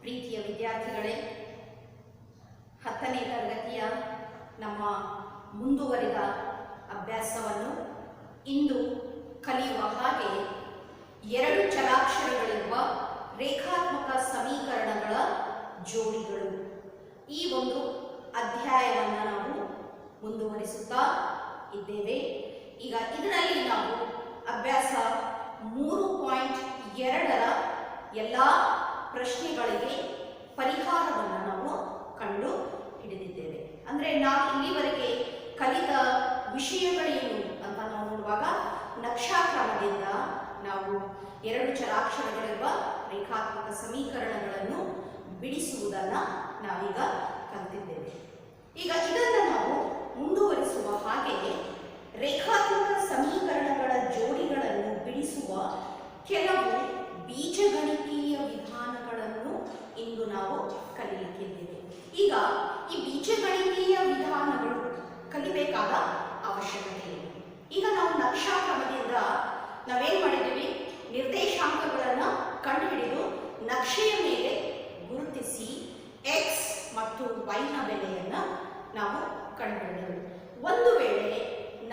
ಪ್ರೀತಿಯ ವಿದ್ಯಾರ್ಥಿಗಳೇ, 10ನೇ ತರಗತಿಯ ನಮ್ಮ ಮುಂದುವರಿದ ಅಭ್ಯಾಸವನ್ನು ಇಂದು ಕಲಿಯುವ ಹಾಗೆ ಎರಡು ಚರಾಕ್ಷರಗಳಿರುವ ರೇಖಾತ್ಮಕ ಸಮೀಕರಣಗಳ ಜೋಡಿಗಳು ಈ ಒಂದು ಅಧ್ಯಾಯವನ್ನು ನಾವು ಮುಂದುವರಿಸುತ್ತಾ ಇದ್ದೇವೆ. ಈಗ ಇದರಲ್ಲಿ ನಾವು ಅಭ್ಯಾಸ 3.2ರ ಎಲ್ಲ ಪ್ರಶ್ನೆಗಳಿಗೆ ಪರಿಹಾರವನ್ನು ನಾವು ಕಂಡು ಹಿಡಿದಿದ್ದೇವೆ. ಅಂದರೆ ನಾವು ಇಲ್ಲಿವರೆಗೆ ಕಲಿತ ವಿಷಯಗಳೇನು ಅಂತ ನಾವು ನೋಡುವಾಗ ನಕ್ಷಾಕ್ರಮದಿಂದ ನಾವು ಎರಡು ಚರಾಕ್ಷರಗಳಿರುವ ರೇಖಾತ್ಮಕ ಸಮೀಕರಣಗಳನ್ನು ಬಿಡಿಸುವುದನ್ನು ನಾವೀಗ ಕಲಿತಿದ್ದೇವೆ. ಈಗ ಇದನ್ನು ನಾವು ಮುಂದುವರಿಸುವ ಹಾಗೆ ರೇಖಾತ್ಮಕ ಸಮೀಕರಣಗಳ ಜೋಡಿಗಳನ್ನು ಬಿಡಿಸುವ ಕೆಲವು ಬೀಜಗಣಿತೀಯ ವಿಧಾನಗಳನ್ನು ಇಂದು ನಾವು ಕಲಿಯಲಿಕ್ಕಿದ್ದೇವೆ. ಈಗ ಈ ಬೀಜಗಣಿತೀಯ ವಿಧಾನಗಳು ಕಲಿಬೇಕಾದ ಅವಶ್ಯಕತೆ ಇದೆ. ಈಗ ನಾವು ನಕ್ಷಾಕ್ರಮದಿಂದ ನಾವೇನು ಮಾಡಿದ್ದೀವಿ, ನಿರ್ದೇಶಾಂಕಗಳನ್ನು ಕಂಡುಹಿಡಿದು ನಕ್ಷೆಯ ಮೇಲೆ ಗುರುತಿಸಿ x ಮತ್ತು y ನ ಬೆಲೆಯನ್ನು ನಾವು ಕಂಡುಹಿಡಿದೆವು. ಒಂದು ವೇಳೆ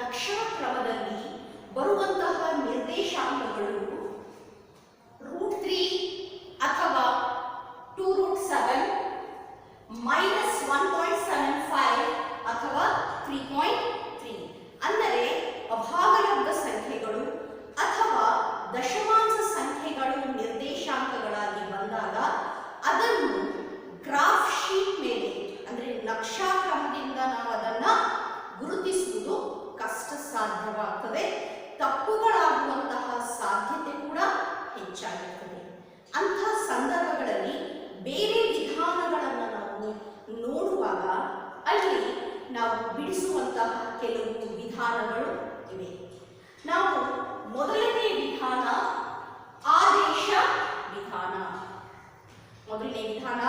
ನಕ್ಷಾಕ್ರಮದಲ್ಲಿ ಬರುವಂತಹ ನಿರ್ದೇಶಾಂಕಗಳು √3 ಅಥವಾ 2√7 -1.75 ಅಥವಾ 3.3 ಅಂದರೆ ಅಭಾಗಲಬ್ಧ ಸಂಖ್ಯೆಗಳು ಅಥವಾ ದಶಮಾಂಶ ಸಂಖ್ಯೆಗಳು ನಿರ್ದೇಶಾಂಕಗಳಾಗಿ ಬಂದಾಗ ಅದನ್ನು ಗ್ರಾಫ್ ಶೀಟ್ ಮೇಲೆ ಅಂದರೆ ನಕ್ಷಾಕ್ರಮದಿಂದ ನಾವು ಅದನ್ನು ಗುರುತಿಸುವುದು ಕಷ್ಟ ಸಾಧ್ಯವಾಗ್ತದೆ. ತಪ್ಪುಗಳಾಗುವಂತಹ ಸಾಧ್ಯತೆ ಕೂಡ ಹೆಚ್ಚಾಗಿರ್ತದೆ. ಅಂಥ ಸಂದರ್ಭಗಳಲ್ಲಿ ಬೇರೆ ವಿಧಾನಗಳನ್ನು ನಾವು ನೋಡುವಾಗ ಅಲ್ಲಿ ನಾವು ಬಿಡಿಸುವಂತಹ ಕೆಲವು ವಿಧಾನಗಳು ಇವೆ. ನಾವು ಮೊದಲನೇ ವಿಧಾನ ಆದೇಶ ವಿಧಾನ. ಮೊದಲನೇ ವಿಧಾನ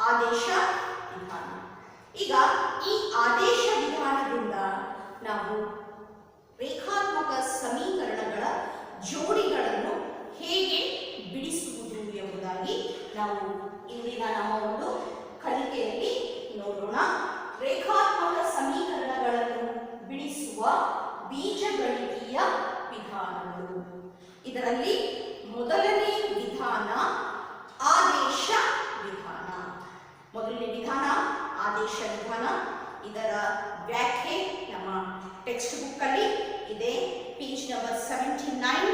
ಆದೇಶ ವಿಧಾನ. ಈಗ ಈ ಆದೇಶ ವಿಧಾನದಿಂದ ನಾವು ರೇಖಾತ್ಮಕ ಸಮೀಕರಣಗಳ ಜೋಡಿಗಳನ್ನು ಹೇಗೆ ಬಿಡಿಸುವುದು ಎಂಬುದಾಗಿ ನಾವು ಇಂದಿನ ನಮ್ಮ ಒಂದು ಕಲಿಕೆಯಲ್ಲಿ ನೋಡೋಣ. ರೇಖಾತ್ಮಕ ಸಮೀಕರಣಗಳನ್ನು ಬಿಡಿಸುವ ಬೀಜಗಣಿತೀಯ ವಿಧಾನಗಳು. ಇದರಲ್ಲಿ ಮೊದಲನೇ ವಿಧಾನ ಆದೇಶ ವಿಧಾನ. ಮೊದಲನೇ ವಿಧಾನ ಆದೇಶ ವಿಧಾನ. ಇದರ ವ್ಯಾಖ್ಯೆ ನಮ್ಮ ಟೆಕ್ಸ್ಟ್ ಬುಕ್ ಅಲ್ಲಿ ಇದೆ. Page number 79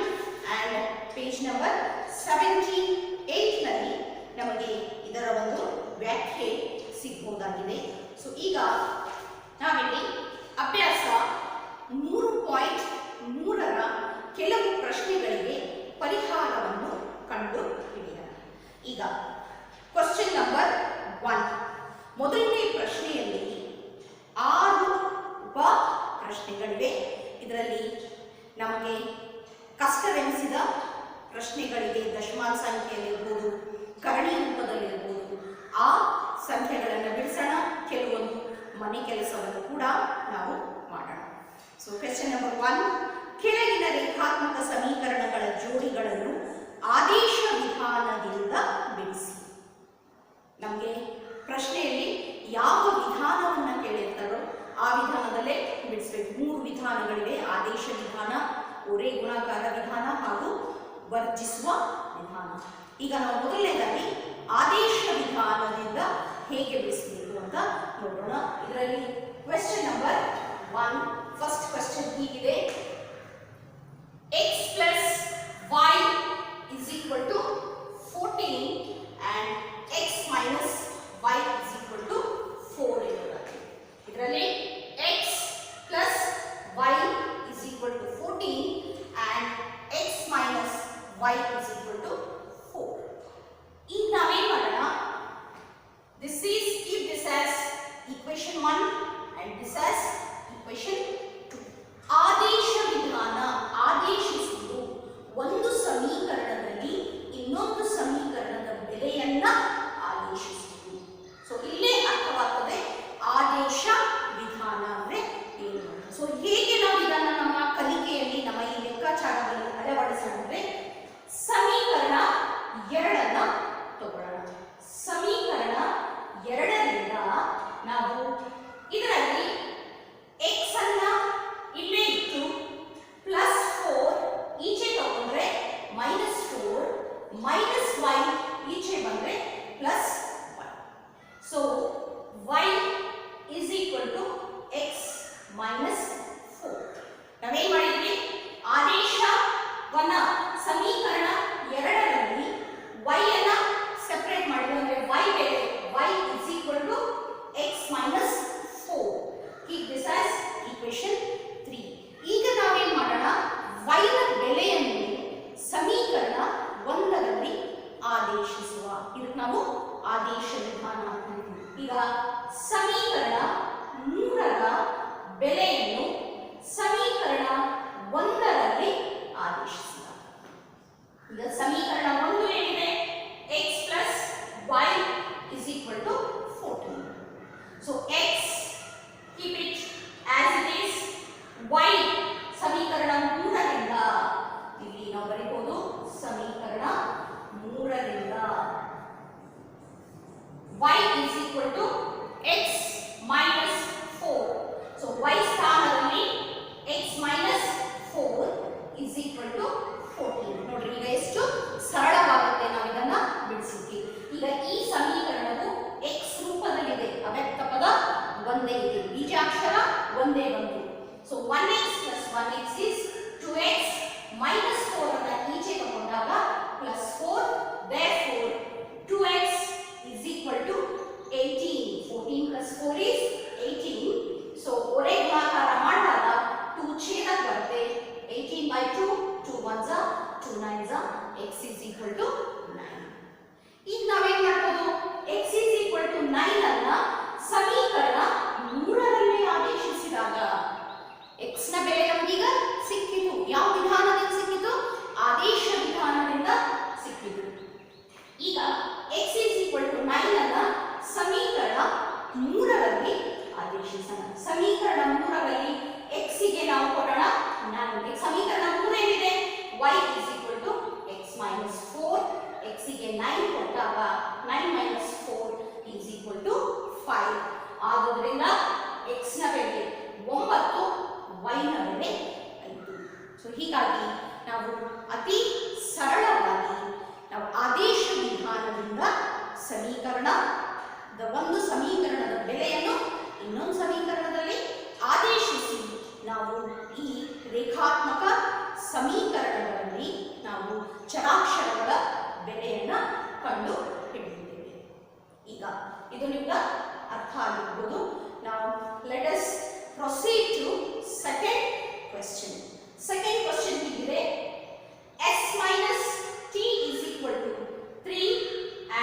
and page number 78 ನಲ್ಲಿ ನಮಗೆ ಇದರ ಒಂದು ವ್ಯಾಖ್ಯೆ ಸಿಗಬಹುದಾಗಿದೆ. ಸೊ ಈಗ ನಾವಿಲ್ಲಿ ಅಭ್ಯಾಸ 3.3ರ ಕೆಲವು ಪ್ರಶ್ನೆಗಳಿಗೆ ಪರಿಹಾರವನ್ನು ಕಂಡು ಹಿಡಿಯೋಣ. ಈಗ ಕ್ವಶನ್ ನಂಬರ್ 1. ಮೊದಲನೇ ಪ್ರಶ್ನೆಯಲ್ಲಿ 6 ಉಪ ಪ್ರಶ್ನೆಗಳಿವೆ. ಇದರಲ್ಲಿ ನಮಗೆ ಕಷ್ಟವೆನಿಸಿದ ಪ್ರಶ್ನೆಗಳಿಗೆ ದಶಮಾಂಶ ಸಂಖ್ಯೆಯಲ್ಲಿರ್ಬೋದು, ಕರಣಿ ರೂಪದಲ್ಲಿರ್ಬೋದು, ಆ ಸಂಖ್ಯೆಗಳನ್ನು ಬಿಡಿಸೋಣ. ಕೆಲವೊಂದು ಮನೆ ಕೆಲಸವನ್ನು ಕೂಡ ನಾವು ಮಾಡೋಣ. So question number 1. ಕೆಳಗಿನ ರೇಖಾತ್ಮಕ ಸಮೀಕರಣಗಳ ಜೋಡಿಗಳನ್ನು ಆದೇಶ ವಿಧಾನದಿಂದ ಬಿಡಿಸಿ. ನಮಗೆ ಪ್ರಶ್ನೆಯಲ್ಲಿ ಯಾವ ವಿಧಾನವನ್ನು ಕೇಳಿರ್ತಾರೋ ಆ ವಿಧಾನದಲ್ಲೇ ಬಿಡಿಸಬೇಕು. 3 ವಿಧಾನಗಳಿವೆ: ಆದೇಶ ವಿಧಾನ, ಒರೆ ಗುಣಾಕಾರ ವಿಧಾನ ಹಾಗೂ ವರ್ಜಿಸುವ ವಿಧಾನ. ಈಗ ನಾವು ಮೊದಲನೇದಾಗಿ ಆದೇಶ ವಿಧಾನದಿಂದ ಹೇಗೆ ಬಿಡಿಸಬೇಕು ಅಂತ ನೋಡೋಣ. ಇದರಲ್ಲಿ ಕ್ವೆಶ್ಚನ್ ನಂಬರ್ 1 ಫಸ್ಟ್ ಕ್ವೆಶ್ಚನ್ ಹೀಗಿದೆ: x plus y is equal to 14 and x minus y is equal to 4 ಎನ್ನುವುದಾಗಿದೆ. ಇದರಲ್ಲಿ x plus y is equal to 14 and x minus y is equal to 4. ಈಗ ನಾವೇನು ಮಾಡೋಣ, keep this as equation 1 and this as equation 2. ಆದೇಶ ವಿಧಾನ ಆದೇಶಿಸುವುದು ಒಂದು ಸಮೀಕರಣದಲ್ಲಿ ಇನ್ನೊಂದು ಸಮೀಕರಣದ ಬೆಲೆಯನ್ನ ಆದೇಶಿಸುವುದು. ಸೊ ಇಲ್ಲೇ ಅರ್ಥವಾಗ್ತದೆ ಆದೇಶ ವಿಧಾನ ಅಂದ್ರೆ ಏನು. ಸೊ ಹೇಗೆ ನಾವು ಇದನ್ನು ನಮ್ಮ ಕಲಿಕೆಯಲ್ಲಿ ನಮ್ಮ ಈ ಲೆಕ್ಕಾಚಾರದಲ್ಲಿ ಅಳವಡಿಸಿದ್ರೆ ಸಮೀಕರಣ 2 ತಗೊಳ್ಳೋಣ. 4 ಮೈನಸ್ y ಈಚೆ ಬಂದ್ರೆ plus y. So y is equal to x minus 4. ನಾವೇನ್ ಮಾಡಿದ್ವಿ, ಆದೇಶವನ್ನ ಸಮೀಕರಣ 2ರಲ್ಲಿ y ಅನ್ನ ಸೆಪರೇಟ್ ಮಾಡಿದ್ವಿ. ಅಂದ್ರೆ y ಬೆಲೆ y is equal to x minus 4. Keep this as equation 3. ಈಗ ನಾವೇನ್ ಮಾಡೋಣ, y ನ ಬೆಲೆಯನ್ನು ಸಮೀಕರಣ 1ರಲ್ಲಿ ಆದೇಶಿಸುವ. ಇದಕ್ಕೆ ನಾವು ಆದೇಶ ವಿಧಾನ ಅಂತ ಹೇಳ್ತೀವಿ. ಈಗ ಸಮೀಕರಣ 3ರ ಬೆಲೆಯನ್ನು ಸಮೀಕರಣ 1ರಲ್ಲಿ ಆದೇಶಿಸಿದ. ಈಗ ಸಮೀಕರಣ 1 ಏನಿದೆ, x plus y is equal to 14. So x, keep it as it is. y ಸಮೀಕರಣ 3ರಿಂದ ಇಲ್ಲಿ ನಾವು ಬರೀಬಹುದು, ಸಮೀಕರಣ 3ರಿಂದ y is equal to x minus 4. So y ಸ್ಥಾನದಲ್ಲಿ x minus 4 is equal to 14. ನೋಡ್ರಿ, ಈಗ ಎಷ್ಟು ಸರಳವಾಗುತ್ತೆ ನಾವು ಇದನ್ನ ಬಿಡಿಸಿದ್ವಿ. ಈಗ ಈ ಸಮೀಕರಣವು x ರೂಪದಲ್ಲಿದೆ, ಅವ್ಯಕ್ತ ಪದ ಒಂದೇ ಇದೆ, ಬೀಜಾಕ್ಷರ ಒಂದೇ ಬಂತು. So 1x plus 1x is 2x minus 4 ಅನ್ನ ಈಚೆ ತಗೊಂಡಾಗ plus 4. Therefore 2x is equal to 18. 14 plus 4 is 18. So ಒರೆ ಗುಣಾಕಾರ ಮಾಡಿದಾಗ 2 ಛೇದಕ್ಕೆ ಬರುತ್ತೆ. 18 by 2, 2 ones are 2 nines are, x is equal to 9. ಈಗ ನಾವೇನ್ ಮಾಡ್ಬೋದು, x is equal to 9 ಅನ್ನ ಸಮೀಕರಣ 3ರಲ್ಲಿ ಆದೇಶಿಸಿದಾಗ x ನ ಬೆಲೆ ನಮಗೀಗ ಸಿಕ್ಕಿತು. ಯಾವ ವಿಧಾನದಿಂದ ಸಿಕ್ಕಿತು? ಆದೇಶ ವಿಧಾನದಿಂದ ಸಿಕ್ಕಿತು. ಈಗ x is equal to 9 ಅನ್ನ ಸಮೀಕರಣ 3ರಲ್ಲಿ ಆದೇಶಿಸೋಣ. ಸಮೀಕರಣ 3ರಲ್ಲಿ x ಗೆ ನಾವು ಕೊಡೋಣ 9. ಸಮೀಕರಣ 3 ಏನಿದೆ, y is equal to x minus 4. x ಗೆ 9 ಕೊಟ್ಟಾಗ 9 minus 4 is equal to 5. ಆದುದರಿಂದ x ನ ಬೆಲೆ 9, y ನ ಬೆಲೆ 5. ಸೊ ಹೀಗಾಗಿ ನಾವು ಅತಿ ಸರಳವಾಗಿ ನಾವು ಆದೇಶ ವಿಧಾನದಿಂದ ಒಂದು ಸಮೀಕರಣದ ಬೆಲೆಯನ್ನು ಇನ್ನೊಂದು ಸಮೀಕರಣದಲ್ಲಿ ಆದೇಶಿಸಿ ನಾವು ಈ ರೇಖಾತ್ಮಕ ಸಮೀಕರಣಗಳಲ್ಲಿ ನಾವು ಚರಾಕ್ಷರಗಳ ಬೆಲೆಯನ್ನು ಕಂಡು ಹಿಡಿದಿದ್ದೇವೆ. ಈಗ ಇದು ನಿಮಗೆ ಅರ್ಥ ಆಗಿರಬಹುದು. ನಾವು let us proceed to second question. Second question ಹೀಗಿದೆ, s minus t is equal to 3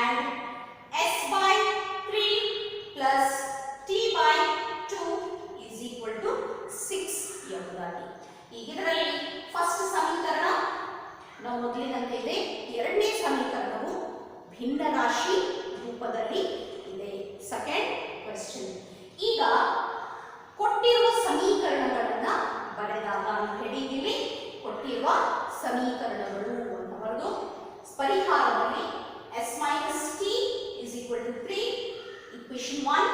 and s by 3 plus t by 2 is equal to 6 ಎಂಬುದಾಗಿ. ಈಗ ಇದರಲ್ಲಿ ಫಸ್ಟ್ ಸಮೀಕರಣ ನಾವು ಮೊದಲಿನಂತೆ ಇದೆ. ಎರಡನೇ ಸಮೀಕರಣವು ಭಿನ್ನರಾಶಿ ರೂಪದಲ್ಲಿ ಇದೆ. Second question. ಈಗ ಕೊಟ್ಟಿರುವ ಸಮೀಕರಣಗಳನ್ನು ಬರೆದಾಗ ಹೆಡಿಂಗಲ್ಲಿ ಕೊಟ್ಟಿರುವ ಸಮೀಕರಣಗಳು ಅಂತ ಬರೆದು ಪರಿಹಾರದಲ್ಲಿ s minus t is equal to 3, equation 1,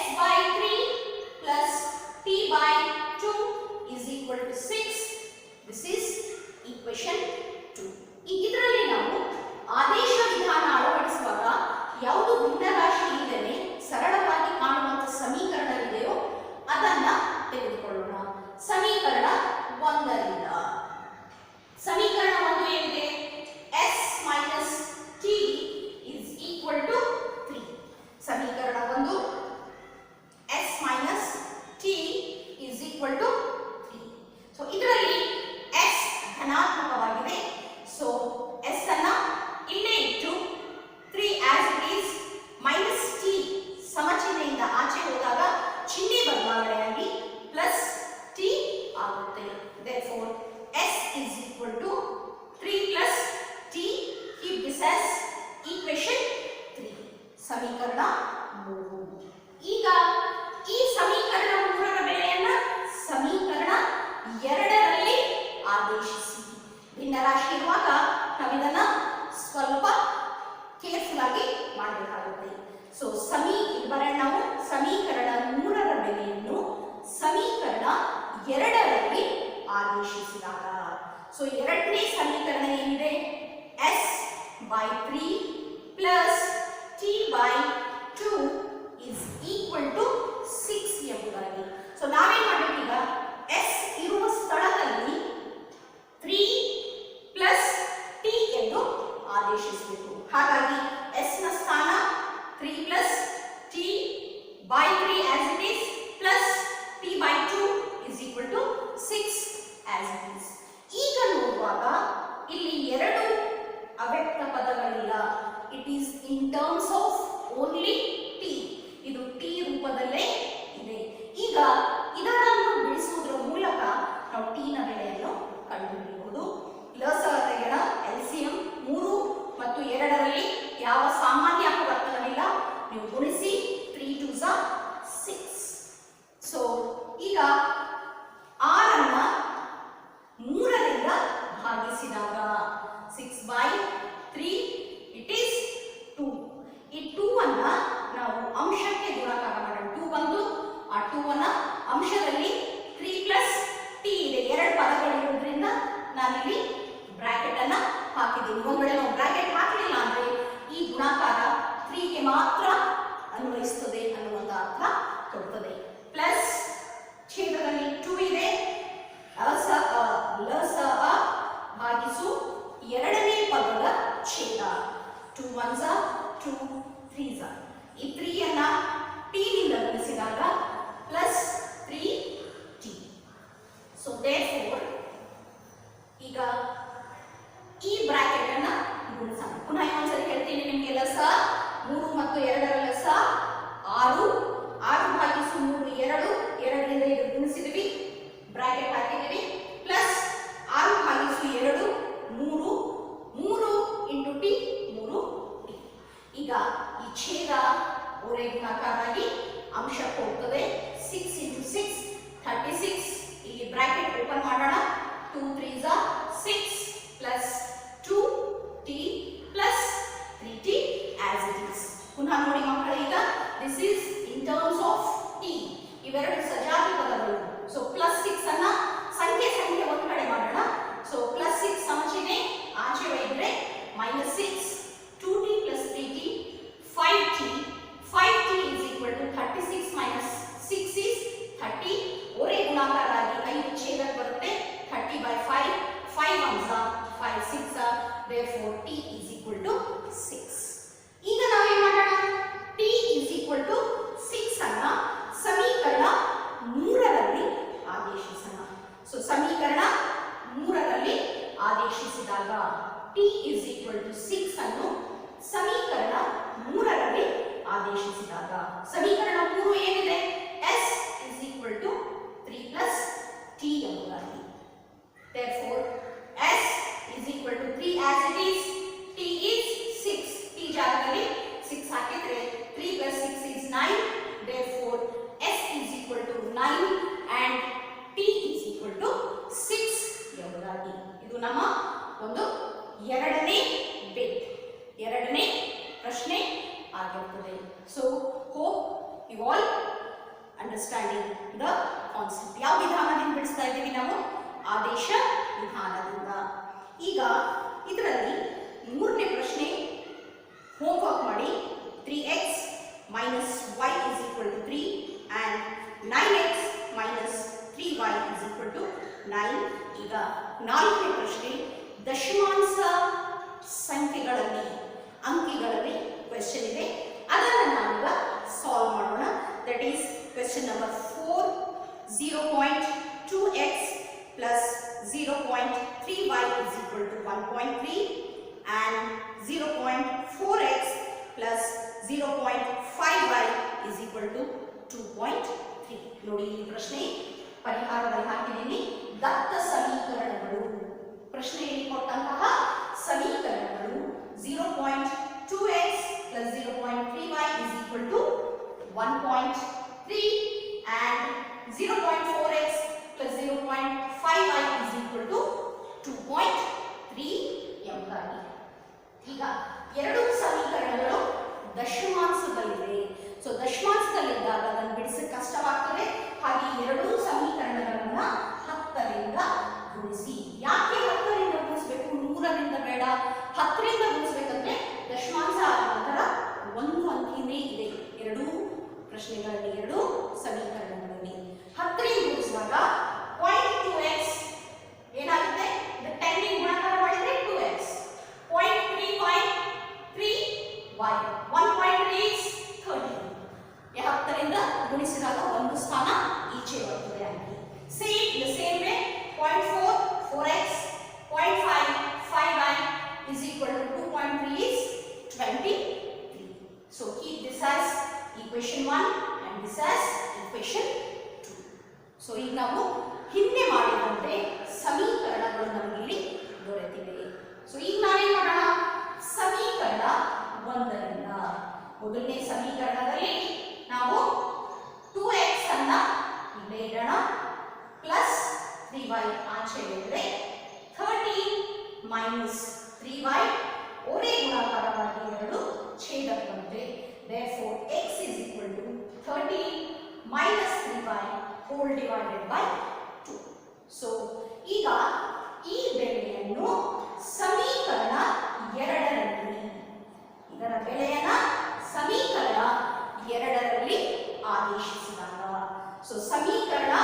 s by 3 plus t by 2 is equal to 6. This is equation 2. ಈಗ ಇದರಲ್ಲಿ ನಾವು ಆದೇಶ ವಿಧಾನ ಅಳವಡಿಸುವಾಗ ಯಾವುದು ಭಿನ್ನರಾಶಿ ಇಲ್ಲದೆ ಸರಳವಾಗಿ ಕಾಣುವಂತ ಸಮೀಕರಣವಿದೆಯೋ ಅದನ್ನ ತೆಗೆದುಕೊಳ್ಳೋಣ. ಸಮೀಕರಣ 1ರಿಂದ ಸಮೀಕರಣ 1 ಏನಿದೆ, s minus t is equal to 3. ಸಮೀಕರಣ 1 s minus t is equal to 3. So ಇದರಲ್ಲಿ s ಧನಾತ್ಮಕವಾಗಿದೆ. ಸೊ s ಅನ್ನ ಇಲ್ಲೇ ಇಟ್ಟು 3 as it is minus t ಸಮಚಿಹ್ನೆಯಿಂದ ಆಚೆ ಹೋದಾಗ ಚಿಹ್ನೆ ಬದಲಾವಣೆಯಾಗಿ ಪ್ಲಸ್ t ಆಗುತ್ತೆ. Therefore s is equal to 3 plus t. Keep this as equation 3. ಸಮೀಕರಣ 3. ಈಗ ಈ ಸಮೀಕರಣ 3ರ ಬೆಲೆಯನ್ನ ಸಮೀಕರಣ 2ರಲ್ಲಿ ಆದೇಶಿಸಿ. ಭಿನ್ನರಾಶಿ ಇರುವಾಗ ನಾವು ಇದನ್ನ ಸ್ವಲ್ಪ ಕೇರ್ಫುಲ್ ಆಗಿ ಮಾಡಬೇಕಾಗುತ್ತೆ. ಸೊ ನಾವು ಸಮೀಕರಣ 3ರ ಬೆಲೆಯನ್ನು ಸಮೀಕರಣ 2ರಲ್ಲಿ ಆದೇಶಿಸಿದಾಗ, ಸೊ ಎರಡನೇ ಸಮೀಕರಣ ಏನಿದೆ s by 3 plus t by 2 is equal to 6 ಎಂಬುದಾಗಿ. ಸೊ ನಾವೇನ್ ಮಾಡಬೇಕು ಈಗ s ಇರುವ ಸ್ಥಳದಲ್ಲಿ 3 ಪ್ಲಸ್ t ಎಂದು ಆದೇಶಿಸಬೇಕು. ಹಾಗಾಗಿ s ನ ಸ್ಥಾನ 3 plus t by 3 as it is plus t by 2 is equal to 6 as it is. ಈಗ ನೋಡುವಾಗ ಇಲ್ಲಿ ಎರಡು ಅವ್ಯಕ್ತ ಪದಗಳಿಲ್ಲ. It is in terms of only T. ಇದು ಟಿ ರೂಪದಲ್ಲೇ ಇದೆ. ಈಗ ಇದನ್ನು ಬಿಡಿಸುವುದರ ಮೂಲಕ ನಾವು ಟಿ ನ ಬೆಲೆಯನ್ನು ಕಂಡುಹಿಡಿಯಬಹುದು. ಲಸ ತೆಗೆದ ಎಲ್ಸಿಎಂ 3 ಮತ್ತು 2ರಲ್ಲಿ ಯಾವ ಸಾಮಾನ್ಯ ಅಪವರ್ತನವಿಲ್ಲ. ನೀವು ಗುಣಿಸಿ 3 2s are 6. ಸೊ ಈಗ 6 ಅನ್ನು 3ರಿಂದ ಭಾಗಿಸಿದಾಗ 6 by 3 it is 2. ಈ 2 ಅನ್ನ ನಾವು ಅಂಶಕ್ಕೆ ಗುಣಾಕಾರ ಮಾಡೋಣ. 2 ಬಂದು ಆ 2 ಅನ್ನ ಅಂಶದಲ್ಲಿ 3 plus t ಇದೆ. ಎರಡು ಪದಗಳಿರೋದ್ರಿಂದ ನಾನಿಲ್ಲಿ ಬ್ರಾಕೆಟ್ ಅನ್ನ ಹಾಕಿದ್ದೀನಿ. ಒಂದು ವೇಳೆ ನಾವು ಬ್ರಾಕೆಟ್ ಹಾಕಲಿಲ್ಲ ಅಂದ್ರೆ ಈ ಗುಣಾಕಾರ 3 ಗೆ ಮಾತ್ರ ಅನ್ವಯಿಸುತ್ತದೆ ಅನ್ನುವಂತ ಅರ್ಥ ಕೊಡುತ್ತದೆ. ಪ್ಲಸ್ ಛೇದದಲ್ಲಿ 2 ಇದೆ. ಭಾಗಿಸು ಎರಡನೇ ಪದದ ಛೇದ 2 1s are 2 3s are. ಈ 3 ಅನ್ನ t ನಿಂದ ಗುಣಿಸಿದಾಗ ಪ್ಲಸ್ 3t. ಸೊ therefore ಈಗ ಈ ಬ್ರಾಕೆಟ್ ಅನ್ನ ಗುಣಿಸೋಣ. ಪುನಃ ಇನ್ನೊಂದ್ಸರಿ ಹೇಳ್ತೀನಿ ನಿಮಗೆ. ಲಸ 3 ಮತ್ತು 2ರ ಲಸ 6. 6 ಭಾಗಿಸು 3 2. 2ರಿಂದ ಇದು ಗುಣಿಸಿದ್ವಿ, ಬ್ರಾಕೆಟ್ ಹಾಕಿದ್ವಿ. ಪ್ಲಸ್ 6 ಭಾಗಿಸು 2 3. 3 ಇಂಟು ಟಿ 3t. ಈಗ ಈ ಛೇದ ಒರೆ ಗುಣಾಕಾರವಾಗಿ ಅಂಶಕ್ಕೆ ಹೋಗ್ತದೆ. 6 ಇಂಟು 6 36. ಇಲ್ಲಿ ಬ್ರಾಕೆಟ್ ಓಪನ್ ಮಾಡೋಣ. 2 3s are 6 plus 2t plus 3t as it is. ಪುನಃ ನೋಡಿ ಮಕ್ಕಳೇ, ಈಗ this is in terms of T. ಇವೆರಡು ಸಜಾತಿ ಪದಗಳು. ಸೊ ಪ್ಲಸ್ 6 ಅನ್ನ ಸಂಖ್ಯೆ ಒಂದು ಕಡೆ ಮಾಡೋಣ. ಸೊ ಪ್ಲಸ್ 6 ಸಮಚಿಹ್ನೆ ಆಚೆ ಒಯ್ದ್ರೆ minus 6 2t plus 3t 5t. 5t is equal to 36 minus 6 is 30. ಒರೆ ಗುಣಾಕಾರ ಆಗಿ 5 ಛೇದಕ್ಕೆ ಬರುತ್ತೆ. 30 by 5. 5 1s are 5 6 are. Therefore t is equal to 6. ಈಗ ನಾವೇನ್ ಮಾಡೋಣ? t is equal to 6 ಅನ್ನ ಸಮೀಕರಣ 3ರಲ್ಲಿ ಆದೇಶಿಸೋಣ. ಸೊ ಸಮೀಕರಣ 3ರಲ್ಲಿ ಆದೇಶಿಸಿದಾಗ t is equal to 6 ಅನ್ನು ಸಮೀಕರಣ 3ರಲ್ಲಿ ಆದೇಶಿಸಿದಾಗ ಸಮೀಕರಣ 3 ಏನಿದೆ? s is equal to 3 plus t ಎಂಬುದಾಗಿ. Therefore s is equal to 3 as it is. t is 6. t ಜಾಗದಲ್ಲಿ 6 ಹಾಕಿದ್ರೆ 3 plus 6 is 9. Therefore s is equal to 9 and t is equal to 6 ಎಂಬುದಾಗಿ. ಇದು ನಮ್ಮ ಒಂದು ಎರಡನೇ ಬಿಟ್, ಎರಡನೇ ಪ್ರಶ್ನೆ ಆಗಿರುತ್ತದೆ. So hope you all understanding the concept. ಯಾವ ವಿಧಾನದಿಂದ ಬಿಡಿಸ್ತಾ ಇದ್ದೀವಿ ನಾವು? ಆದೇಶ ವಿಧಾನದಿಂದ. ಈಗ ಇದರಲ್ಲಿ 3ನೇ ಪ್ರಶ್ನೆ ಹೋಮ್ವರ್ಕ್ ಮಾಡಿ. 3x minus y is equal to 3 and 9x minus 3y is equal to 9. ಈಗ 4ನೇ ಪ್ರಶ್ನೆ ದಶಮಾಂಶ ಸಂಖ್ಯೆಗಳಲ್ಲಿ ಅಂಕಿಗಳಲ್ಲಿ ಕ್ವೆಶ್ಚನ್ ಇದೆ. ಅದನ್ನು ನಾವೀಗ ಸಾಲ್ವ್ ಮಾಡೋಣ. That is question number 4. 0.2x plus 0.3y is equal to 1.3 and 0.4x plus 0.5y is equal to 2.3. ನೋಡಿ ಈ ಪ್ರಶ್ನೆ ಪರಿಹಾರದಲ್ಲಿ ಹಾಕಿದ್ದೀನಿ. ದತ್ತ ಸಮೀಕರಣಗಳು, ಪ್ರಶ್ನೆಯಲ್ಲಿ ಕೊಟ್ಟಂತಹ ಸಮೀಕರಣಗಳು 0.2x plus 0.3y is equal to 1.3 and 0.4x plus 0.5y is equal to 2.3 ಎಂಬುದಾಗಿ. ಈಗ ಎರಡು ಸಮೀಕರಣಗಳು ದಶಮಾಂಶದಲ್ಲಿವೆ. ಸೊ ದಶಮಾಂಶದಲ್ಲಿದ್ದಾಗ ಅದನ್ನು ಬಿಡಿಸಕ್ಕೆ ಕಷ್ಟವಾಗ್ತದೆ. ಹಾಗೆ ಎರಡೂ ಸಮೀಕರಣಗಳನ್ನ 10ರಿಂದ ಗುಣಿಸಿ. ಯಾಕೆ 10 ಪ್ರಶ್ನೆಗಳಲ್ಲಿ ಎರಡು ಸಮೀಕರಣಗಳಲ್ಲಿ 10 ರಿಂದ ಗುಣಿಸುವಾಗ 0.2x ಏನಾಗುತ್ತೆ, ಇದು 10 ರಿಂದ ಗುಣಾಕಾರ ಮಾಡಿದ್ರೆ 2x, 0.3y 3y, 1.3 is 13. 10 ರಿಂದ ಗುಣಿಸಿದಾಗ ಒಂದು ಸ್ಥಾನ ಈಚೆ ಬರ್ತದೆ ಆಗಿ. See in the same way 0.4 4x, 0.5 5y is equal to 2.3 is 23. So keep this as equation 1 and this as equation 2. So ಈಗ ನಾವು ಹಿಂದೆ ಮಾಡಿದಂತೆ ಸಮೀಕರಣಗಳು ನಮಗೆ ಇಲ್ಲಿ ದೊರೆತಿವೆ. ಸೊ ಈಗ ನಾವೇನು ಮಾಡೋಣ, ಸಮೀಕರಣ 1ರಿಂದ ಮೊದಲನೇ ಸಮೀಕರಣದಲ್ಲಿ ನಾವು 2x ಅನ್ನ ಇಲ್ಲೇ ಇಡೋಣ, ಪ್ಲಸ್ 3y ಆಚೆ ಇದ್ರೆ 13 ಮೈನಸ್ 3y ಒರೇ ಗುಣಾಕಾರವಾಗಿ ಎರಡು ಛೇದಕ್ಕೆ ಬಂದಿದೆ. Therefore x is equal to 13 minus 3y whole divided by 2. So ಈಗ ಈ ಬೆಲೆಯನ್ನು ಸಮೀಕರಣ 2ರಲ್ಲಿ, ಇದರ ಬೆಲೆಯನ್ನ ಸಮೀಕರಣ 2ರಲ್ಲಿ ಆದೇಶಿಸಿದಾಗ, ಸೊ ಸಮೀಕರಣ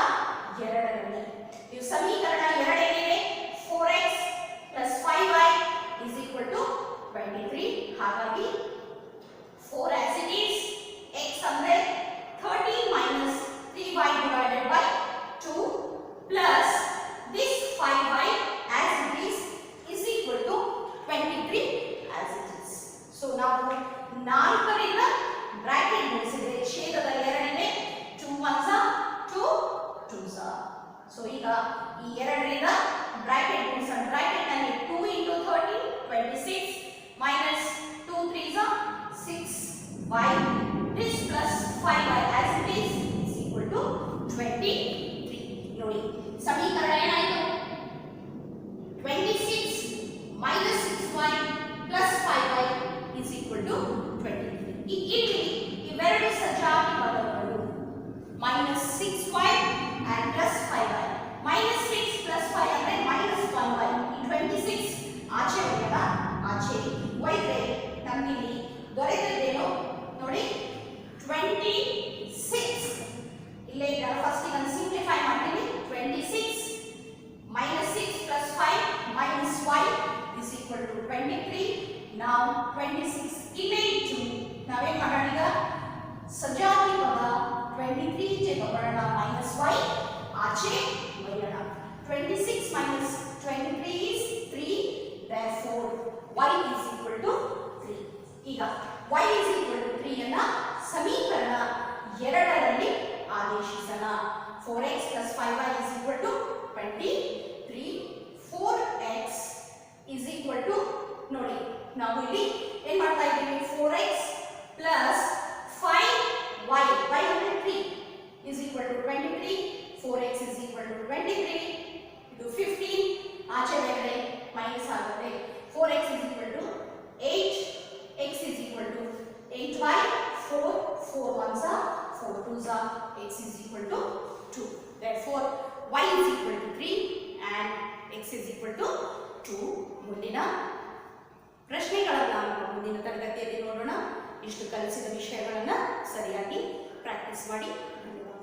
2ರಲ್ಲಿ ನೀವು ಸಮೀಕರಣ 2 ಏನಿದೆ 4x plus 5y is equal to 23. ಹಾಗಾಗಿ 4 as it is, x ಅಂದ್ರೆ 13 minus 3y divided by 2 plus this 5y as it is equal to 23 as it is. So ನಾವು 4 ರಿಂದ ಬ್ರಾಕೆಟ್ ಗುಣಿಸಿದ್ರೆ ಛೇದದ 2 ಇದೆ, 2 ones are 2 2s are. So ಈಗ ಈ 2 ರಿಂದ bracket ಗುಣಿಸೋಣ, bracket ನಲ್ಲಿ 2 into 13 26 minus 2 3s are 6y, this plus 5y as it is equal to 23. ನೋಡಿ ಸಮೀಕರಣ ಏನಾಯಿತು, 26 minus 6y plus 5y is equal to 23. ಇಲ್ಲಿ ಇವೆರಡು ಸಜಾತಿ ಪದಗಳು minus 6y and plus 5y, minus 6 plus 5 ಅಂದ್ರೆ minus 1y, ಈ 26 ಆಚೆ ಹೋಗೋಣ, ಆಚೆ ಹೋಯ್ದ್ರೆ ನಮ್ಗಿಲ್ಲಿ ದೊರೆತದ್ದೇನು ನೋಡಿ 26. ಇಲ್ಲೇ ಫಸ್ಟ್ ಇದನ್ನು ಸಿಂಪ್ಲಿಫೈ ಮಾಡ್ತೀನಿ, 26 minus 6 plus 5 minus y is equal to 23. Now 26 ಇಲ್ಲೇ ಇಟ್ಟು ನಾವೇನ್ ಮಾಡೋಣ, ಈಗ ಸಜಾತಿ ಪದ 23 ಈಚೆ ತಗೊಳ್ಳೋಣ, ಮೈನಸ್ y ಆಚೆ ಒಯ್ಯೋಣ. 26 minus 23 is 3. Therefore y is equal to 3. ಈಗ y is equal to 3 ಅನ್ನ ಸಮೀಕರಣ 2ರಲ್ಲಿ ಆದೇಶಿಸೋಣ. 4x plus 5y is equal to 23. 4x is equal to ನೋಡಿ ನಾವು ಇಲ್ಲಿ ಏನು ಮಾಡ್ತಾ ಇದ್ದೀವಿ, 4x plus 5y by 3 is equal to 23. 4x is equal to 23. ಇದು 15 ಆಚೆ ಹೋದರೆ ಮೈನಸ್ ಆಗುತ್ತೆ. 4x is equal to 8. x is equal to 8y, 4 4 ones are 4 2s are, x is equal to 2. Therefore y is equal to 3 and x is equal to 2. ಮುಂದಿನ ಪ್ರಶ್ನೆಗಳನ್ನು ನಾವು ಮುಂದಿನ ತರಗತಿಯಲ್ಲಿ ನೋಡೋಣ. ಇಷ್ಟು ಕಲಿಸಿದ ವಿಷಯಗಳನ್ನು ಸರಿಯಾಗಿ ಪ್ರಾಕ್ಟೀಸ್ ಮಾಡಿ. ಧನ್ಯವಾದ.